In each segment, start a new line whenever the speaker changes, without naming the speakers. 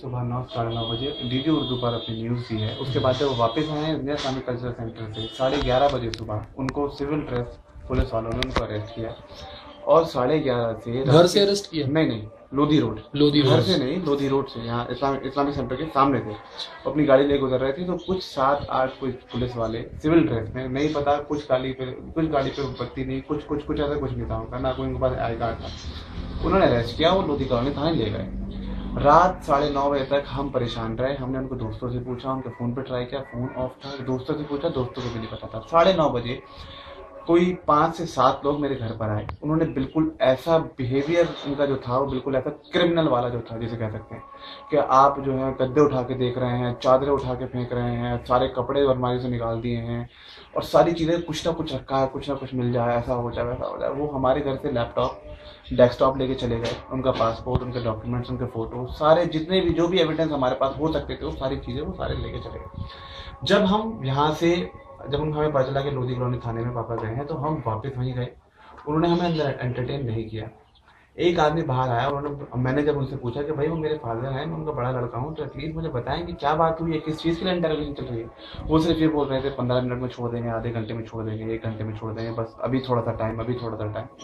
सुबह 9 साढ़े 9 बजे डीडी उर्दू पर अपनी न्यूज़ दी है। उसके बाद जब वो वापस आए इंडिया इस्लामिक कल्चरल सेंटर से 11:30 बजे सुबह उनको सिविल ड्रेस पुलिस वालों ने उनको अरेस्ट किया और 11:30 से
घर से अरेस्ट किया?
नहीं, लोधी रोड। घर से नहीं, लोधी रोड से, यहाँ इस्लामिक सेंटर के सामने थे। अपनी गाड़ी ले गुजर रहे थे तो कुछ 7-8 कुछ पुलिस वाले सिविल ड्रेस में, नहीं पता, कुछ गाड़ी पे बत्ती नहीं, कुछ ऐसा कुछ नहीं था उनका, ना कोई उनके पास आई कार्ड था। उन्होंने अरेस्ट किया और लोधी कॉलोनी थाने ले गए। रात 9:30 बजे तक हम परेशान रहे। हमने उनको दोस्तों से पूछा, उनके फ़ोन पे ट्राई किया, फ़ोन ऑफ था। दोस्तों से पूछा, दोस्तों को भी नहीं पता था। 9:30 बजे कोई 5 से 7 लोग मेरे घर पर आए। उन्होंने बिल्कुल ऐसा बिहेवियर उनका जो था वो बिल्कुल ऐसा क्रिमिनल वाला जो था, जिसे कह सकते हैं कि आप जो है गद्दे उठा के देख रहे हैं, चादरें उठा के फेंक रहे हैं, सारे कपड़े अलमारी से निकाल दिए हैं और सारी चीज़ें कुछ ना कुछ रखा है, कुछ ना कुछ मिल जाए, ऐसा हो जाए वैसा हो जाए। वो हमारे घर से लैपटॉप डेस्कटॉप लेके चले गए, उनका पासपोर्ट, उनके डॉक्यूमेंट्स, उनके फ़ोटो, सारे जितने भी जो भी एविडेंस हमारे पास हो सकते थे वो सारी चीज़ें वो सारे लेके चले गए। जब हम यहाँ से जब हमें पता चला कि लोधी कॉलोनी थाने में पापा गए हैं तो हम वापस वहीं गए। उन्होंने हमें अंदर एंटरटेन नहीं किया। एक आदमी बाहर आया, मैंने जब उनसे पूछा कि भाई वो मेरे फादर हैं, मैं उनका बड़ा लड़का हूँ, तो एटलीस्ट मुझे बताएं कि क्या बात हुई है, किस चीज़ के लिए इंटरव्यू चल रही है। वो सिर्फ ये बोल रहे थे 15 मिनट में छोड़ देंगे, आधे घंटे में छोड़ देंगे, 1 घंटे में छोड़ देंगे, बस अभी थोड़ा सा टाइम।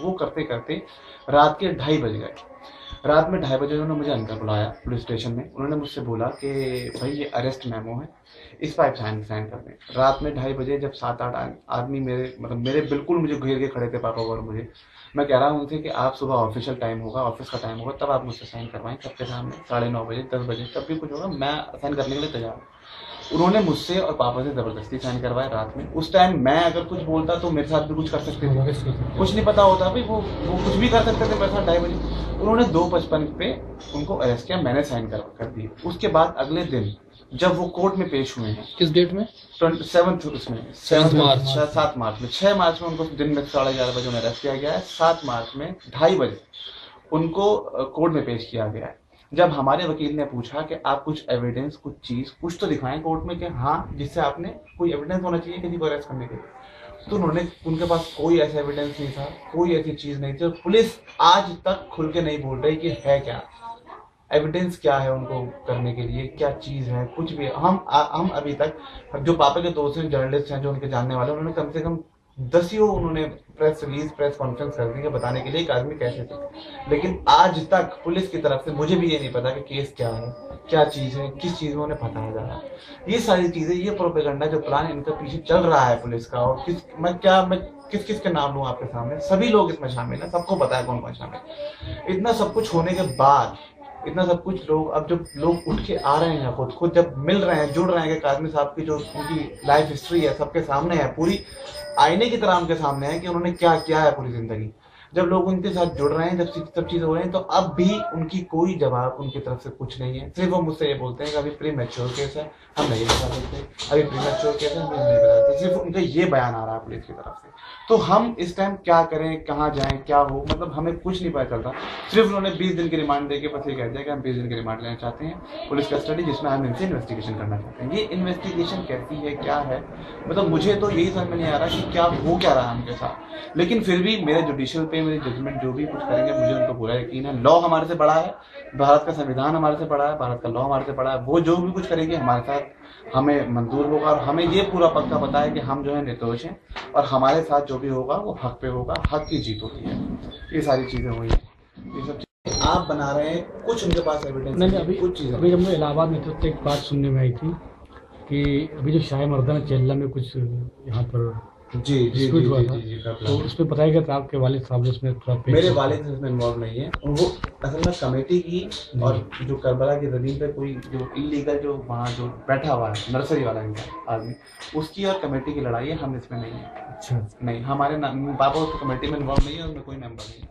वो करते करते रात के 2:30 बज गए। रात में 2:30 बजे उन्होंने मुझे अंदर बुलाया पुलिस स्टेशन में। उन्होंने मुझसे बोला कि भाई ये अरेस्ट मेमो है, इस पर आप साइन कर दें। रात में 2:30 बजे जब 7-8 आदमी मेरे बिल्कुल मुझे घेर के खड़े थे पापा और मुझे, मैं कह रहा हूँ उनसे कि आप सुबह ऑफिशियल टाइम होगा, ऑफिस का टाइम होगा, तब आप मुझसे साइन करवाएं सबके सामने। 9:30 बजे, 10 बजे, तब भी कुछ होगा, मैं साइन करने के लिए तैयार हूँ। उन्होंने मुझसे और पापा से जबरदस्ती साइन करवाए रात में। उस टाइम मैं अगर कुछ बोलता तो मेरे साथ भी कुछ कर सकते थे, कुछ नहीं पता होता भाई, वो कुछ भी कर सकते थे मेरे साथ। 2:30 बजे उन्होंने 2:55 पे उनको अरेस्ट किया, मैंने साइन कर दिए। उसके बाद अगले दिन जब वो कोर्ट में पेश हुए हैं,
किस डेट में?
7 मार्च में 6 मार्च में उनको दिन में 11:30 बजे अरेस्ट किया गया है। 7 मार्च में 2:30 बजे उनको कोर्ट में पेश किया गया है। जब हमारे वकील ने पूछा कि आप कुछ एविडेंस, कुछ चीज, कुछ तो दिखाएं कोर्ट में कि हाँ जिससे आपने कोई एविडेंस होना चाहिए किसी को अरेस्ट करने के लिए, तो उनके पास कोई ऐसा एविडेंस नहीं था, कोई ऐसी चीज नहीं थी। पुलिस आज तक खुल के नहीं बोल रही कि है क्या एविडेंस, क्या है उनको करने के लिए, क्या चीज है, कुछ भी। हम अभी तक, जो पापा के दोस्त हैं, जर्नलिस्ट हैं, जो उनके जानने वाले, उन्होंने कम से कम 10 उन्होंने प्रेस कॉन्फ्रेंस कर दी है बताने के लिए एक आदमी कैसे थे, लेकिन आज तक पुलिस की तरफ से मुझे भी ये नहीं पता कि केस क्या है, क्या चीज है, किस चीज में उन्हें बताया जा रहा है। ये सारी चीजें, ये प्रोपेगेंडा जो प्लान इनके पीछे चल रहा है पुलिस का, और मैं किस के नाम लूं आपके सामने, सभी लोग इसमें शामिल है, सबको पता है कौन कौन शामिल। इतना सब कुछ होने के बाद, इतना सब कुछ अब जब लोग उठ के आ रहे हैं, खुद जब मिल रहे हैं, जुड़ रहे हैं कि काज़मी साहब की जो उनकी लाइफ हिस्ट्री है सबके सामने है, पूरी आईने की तरह उनके सामने है कि उन्होंने क्या किया है पूरी जिंदगी। जब लोग उनके साथ जुड़ रहे हैं, जब सब चीजें हो रही हैं, तो अब भी उनकी कोई जवाब उनकी तरफ से कुछ नहीं है। सिर्फ वो मुझसे ये बोलते हैं कि अभी प्री मैच्योर केस है, हम नहीं बता सकते, अभी प्री मैच्योर केस है, हम नहीं बता सकते। सिर्फ उनका ये बयान आ रहा है पुलिस की तरफ से। तो हम इस टाइम क्या करें, कहाँ जाएं, क्या हो, मतलब हमें कुछ नहीं पता चलता। सिर्फ उन्होंने 20 दिन की रिमांड देके बस ये कह दिया कि हम 20 दिन की रिमांड लेना चाहते हैं पुलिस कस्टडी, जिसमें हम इनसे इन्वेस्टिगेशन करना चाहते हैं। ये इन्वेस्टिगेशन कैसी है, क्या है, मतलब मुझे तो यही समझ में नहीं आ रहा कि क्या हो क्या रहा है उनके साथ। लेकिन फिर भी मेरे जुडिशियल पे, मेरी जजमेंट जो भी कुछ करेंगे, मुझे उन पर पूरा यकीन है। लॉ हमारे से बड़ा है, भारत का संविधान हमारे से बड़ा है, भारत का लॉ हमारे से बड़ा है। वो जो भी कुछ करेंगे हमारे साथ हमें मंजूर होगा, और हमें ये पूरा पक्का पता है कि हम जो है निर्दोष हैं, और हमारे साथ जो भी होगा वो हक पे होगा, हक की जीत होती है। ये सारी चीजें हुई हैं, ये सब चीजें आप बना रहे हैं, कुछ उनके पास एविडेंस नहीं। अभी कुछ चीजें,
अभी जब मैं इलाहाबाद में तो एक बात सुनने में आई थी कि अभी जो शाह मर्दाना चेल्ला में कुछ यहाँ पर
जी
हुआ था, तो उसमें बताया गया था आपके वालिद साहब उसमें
मेरे वालिद इसमें इन्वॉल्व नहीं है। वो असल में कमेटी की, और जो करबला की जमीन पे कोई जो इलीगल जो वहाँ जो बैठा हुआ है नर्सरी वाला इनका आदमी, उसकी और कमेटी की लड़ाई है, हम इसमें नहीं है।
अच्छा,
नहीं, हमारे पापा उस कमेटी में इन्वॉल्व नहीं है, उसमें कोई मेंबर नहीं है।